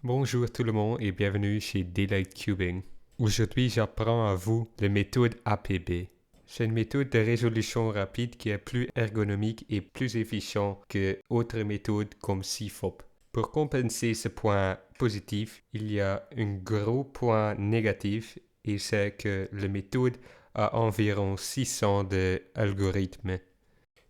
Bonjour tout le monde et bienvenue chez Daylight Cubing. Aujourd'hui, j'apprends à vous la méthode APB. C'est une méthode de résolution rapide qui est plus ergonomique et plus efficiente que d'autres méthodes comme CFOP. Pour compenser ce point positif, il y a un gros point négatif et c'est que la méthode a environ 600 d'algorithmes.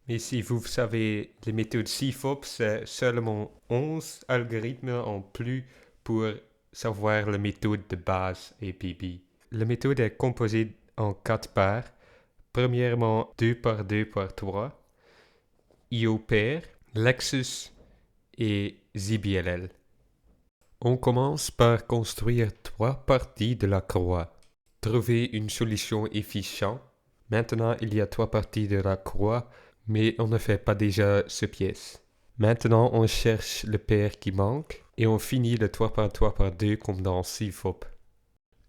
Mais si vous savez, les méthodes CFOP, c'est seulement 11 algorithmes en plus pour savoir la méthode de base APB. La méthode est composée en 4 parts. Premièrement, 2 par 2 par 3, IO pair, Lexus et ZBLL. On commence par construire 3 parties de la croix. Trouver une solution efficiente. Maintenant, il y a 3 parties de la croix, mais on ne fait pas déjà ce pièce. Maintenant, on cherche le pair qui manque et on finit le 3 par 3 par 2 comme dans CFOP.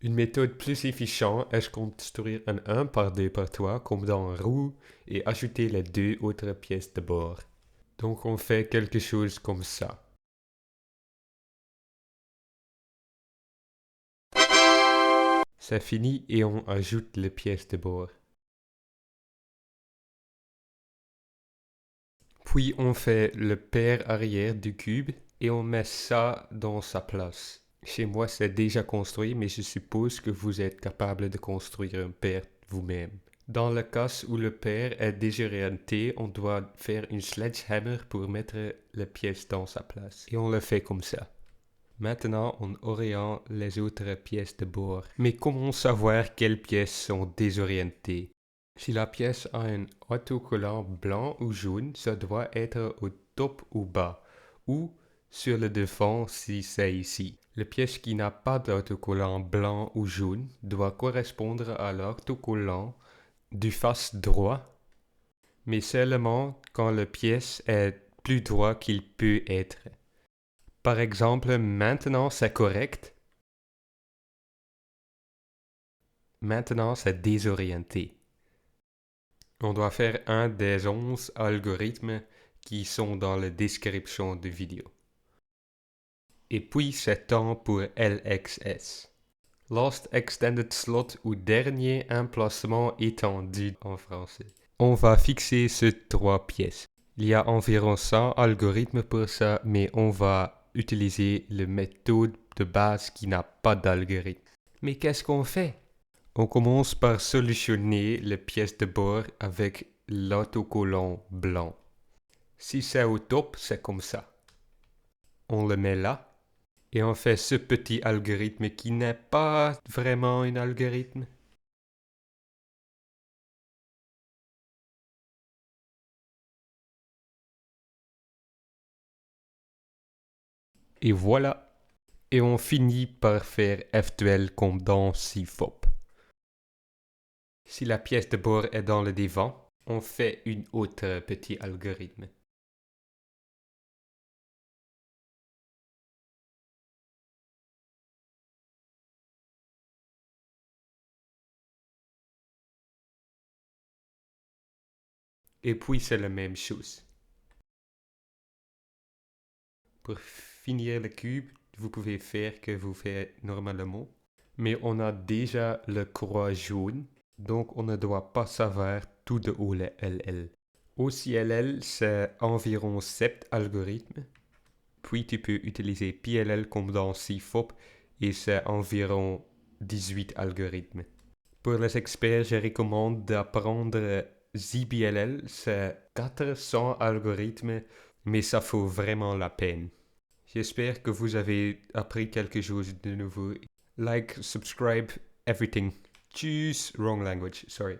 Une méthode plus efficiente est de construire un 1 par 2 par 3 comme dans roue et ajouter les 2 autres pièces de bord. Donc on fait quelque chose comme ça. C'est fini et on ajoute les pièces de bord. Puis on fait le pair arrière du cube et on met ça dans sa place. Chez moi c'est déjà construit mais je suppose que vous êtes capable de construire un pair vous-même. Dans le cas où le pair est désorienté, on doit faire une sledgehammer pour mettre la pièce dans sa place. Et on le fait comme ça. Maintenant, on oriente les autres pièces de bord. Mais comment savoir quelles pièces sont désorientées? Si la pièce a un autocollant blanc ou jaune, ça doit être au top ou bas, ou sur le devant si c'est ici. La pièce qui n'a pas d'autocollant blanc ou jaune doit correspondre à l'autocollant du face droit, mais seulement quand la pièce est plus droit qu'il peut être. Par exemple, maintenant c'est correct. Maintenant c'est désorienté. On doit faire un des 11 algorithmes qui sont dans la description de vidéo. Et puis c'est temps pour LXS. Last Extended Slot ou dernier emplacement étendu en français. On va fixer ces 3 pièces. Il y a environ 100 algorithmes pour ça, mais on va utiliser la méthode de base qui n'a pas d'algorithme. Mais qu'est-ce qu'on fait? On commence par solutionner les pièces de bord avec l'autocollant blanc. Si c'est au top, c'est comme ça. On le met là et on fait ce petit algorithme qui n'est pas vraiment un algorithme. Et voilà. Et on finit par faire F12 comme dans CFOP. Si la pièce de bord est dans le devant, on fait une autre petit algorithme. Et puis c'est la même chose. Pour finir le cube, vous pouvez faire que vous faites normalement. Mais on a déjà le croix jaune, donc on ne doit pas savoir tout de haut les LL. OCLL, c'est environ 7 algorithmes. Puis tu peux utiliser PLL comme dans CFOP et c'est environ 18 algorithmes. Pour les experts, je recommande d'apprendre ZBLL, c'est 400 algorithmes, mais ça vaut vraiment la peine. J'espère que vous avez appris quelque chose de nouveau. Like, subscribe, everything. Tschüss, wrong language, sorry.